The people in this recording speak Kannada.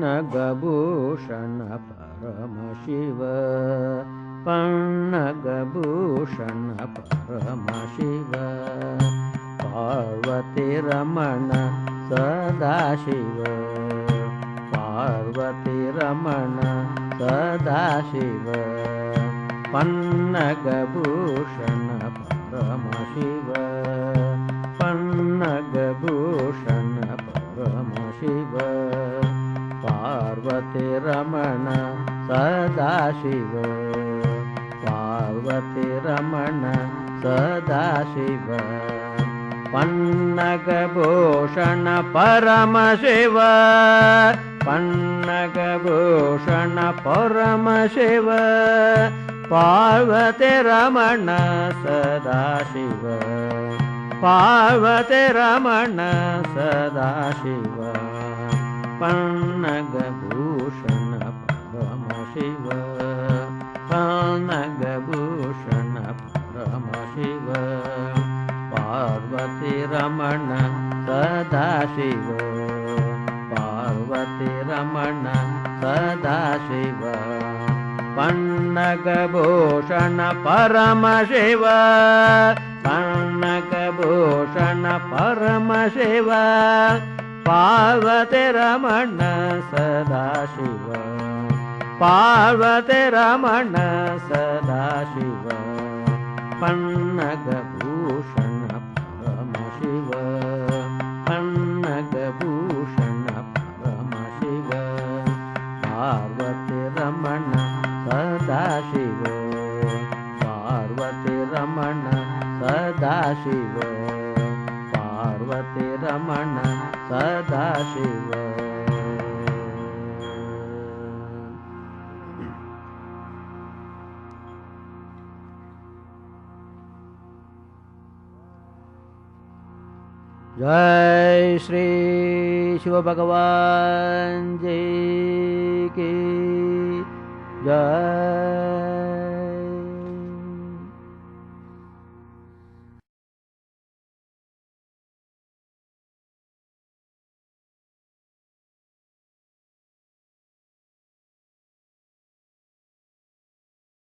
ಪನ್ನಗಭೂಷಣ ಪರಮಶಿವ ಪನ್ನಗಭೂಷಣ ಪರಮಶಿವ ಪಾರ್ವತಿ ರಮಣ ಸದಾಶಿವ ಪಾರ್ವತಿ ರಮಣ ಸದಾಶಿವ ಪನ್ನಗಭೂಷಣ ಪರಮಶಿವ ಪನ್ನಗಭೂಷಣ ಪರಮಶಿವ ಪಾರ್ವತಿ ರಮಣ ಸದಾಶಿವ ಪಾರ್ವತಿ ರಮಣ ಸದಾಶಿವ ಪನ್ನಗಭೂಷಣ ಪರಮಶಿವ ಪನ್ನಗಭೂಷಣ ಪರಮಶಿವ ಪಾರ್ವತಿ ರಮಣ ಸದಾಶಿವ ಪಾರ್ವತಿ ರಮಣ ಸದಾಶಿವ ಪನ್ನಗಭೂಷಣ ಪರಮಶಿವ ಪನ್ನಗಭೂಷಣ ಪರಮಶಿವ ಪಾರ್ವತಿ ರಮಣ ಸದಾಶಿವ ಪಾರ್ವತಿ ರಮಣ ಸದಾಶಿವ ಪನ್ನಗಭೂಷಣ ಪರಮಶಿವ ಪನ್ನಗಭೂಷಣ ಪರಮಶಿವ ಪಾರ್ವತಿ ರಮಣ ಸದಾಶಿವ ಪಾರ್ವತಿ ರಮಣ ಸದಾಶಿವ ಪನ್ನಗಭೂಷಣ ಪರಮಶಿವ ಪನ್ನಗಭೂಷಣ ಪರಮಶಿವ ಪಾರ್ವತಿ ರಮಣ ಸದಾಶಿವ ಪಾರ್ವತಿ ರಮಣ ಸದಾಶಿವ ಪಾರ್ವತಿ ರಮಣ ಸದಾಶಿವ जय श्री शिव भगवान जी की जय।